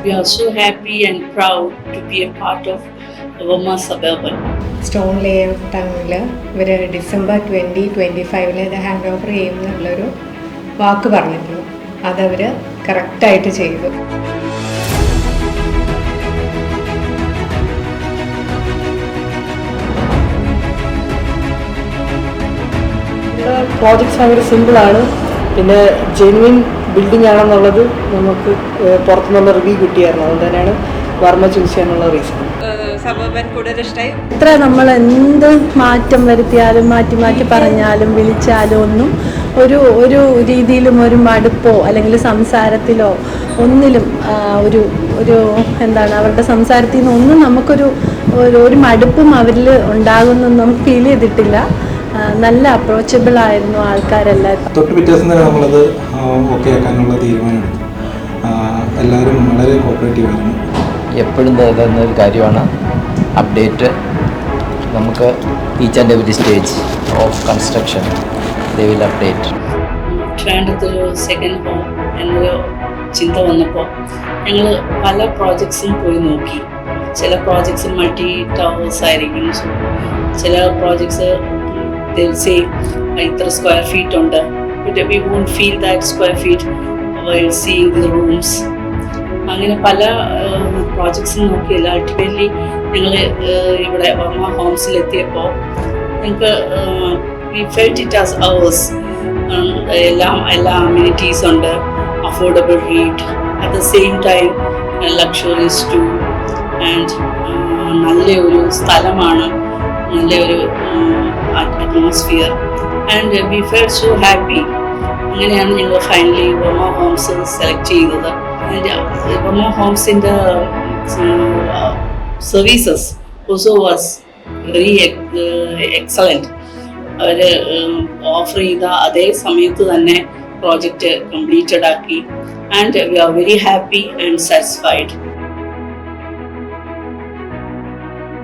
We are so happy and proud to be a part of Vama Suburban. Stone Leh out ടൗണിൽ ഇവർ December 2025 ഇത് hand over ചെയ്യും എന്നുള്ളൊരു വാക്ക് പറഞ്ഞിരുന്നു. അതവർ കറക്റ്റായിട്ട് ചെയ്തു. പ്രോജക്ട്സ് ഭയങ്കര സിമ്പിളാണ്. പിന്നെ ജെന്വിൻ ബിൽഡിംഗ് ആണെന്നുള്ളത് നമുക്ക് പുറത്തുനിന്നുള്ള റിവ്യൂ കിട്ടിയായിരുന്നു. അതുകൊണ്ട് തന്നെയാണ് വർമ്മ ചൂസ് ചെയ്യാനുള്ള റീസൺ. എത്ര നമ്മൾ എന്ത് മാറ്റം വരുത്തിയാലും മാറ്റി മാറ്റി പറഞ്ഞാലും വിളിച്ചാലും ഒന്നും ഒരു രീതിയിലും ഒരു മടുപ്പോ അല്ലെങ്കിൽ സംസാരത്തിലോ ഒന്നിലും ഒരു എന്താണ് അവരുടെ സംസാരത്തിൽ നിന്ന് ഒന്നും നമുക്കൊരു ഒരു മടുപ്പും അവരിൽ ഉണ്ടാകുമെന്ന് നമുക്ക് ഫീൽ ചെയ്തിട്ടില്ല. നല്ല അപ്രോച്ചബിൾ ആയിരുന്നു ആൾക്കാരെല്ലാവരും. തൊട്ട് വ്യത്യാസം തന്നെ നമ്മളത് ഓക്കെ ആക്കാനുള്ള തീരുമാനമെടുത്തു. എല്ലാവരും വളരെ കോപ്പറേറ്റീവ് ആയിരുന്നു. എപ്പോഴും തരുന്നൊരു കാര്യമാണ് അപ്ഡേറ്റ്. നമുക്ക് each and every stage of construction they will update. ട്രാൻഡത്തൊരു സെക്കൻഡ് ഹോം എന്നൊരു ചിന്ത വന്നപ്പോൾ ഞങ്ങൾ പല പ്രോജക്ട്സും പോയി നോക്കി. ചില പ്രോജക്ട്സ് മൾട്ടി ടവേഴ്സ് ആയിരിക്കും. ചില പ്രോജക്ട്സ് സേ ഇത്ര സ്ക്വയർ ഫീറ്റ് ഉണ്ട്. But we won't feel that square feet while seeing the rooms. അങ്ങനെ പല പ്രോജക്ട്സും നോക്കിയില്ല. അൾട്ടിമേറ്റ്ലി ഞങ്ങൾ ഇവിടെ വർമ്മ ഹോംസിലെത്തിയപ്പോൾ ഞങ്ങൾക്ക് we felt it as ours. എല്ലാ അമ്യൂണിറ്റീസ് ഉണ്ട്, affordable rate, at the same time luxuries too, and നല്ലൊരു സ്ഥലമാണ്, നല്ലൊരു atmosphere, and we felt so happy. അങ്ങനെയാണ് ഞങ്ങൾ ഫൈനലി വർമ്മ ഹോംസ് സെലക്ട് ചെയ്തത്. Vama Homes in the services also was very excellent. അവർ offer ചെയ്ത അതേ സമയത്ത് തന്നെ പ്രോജക്റ്റ് കംപ്ലീറ്റഡ് ആക്കി. And we are very happy and satisfied.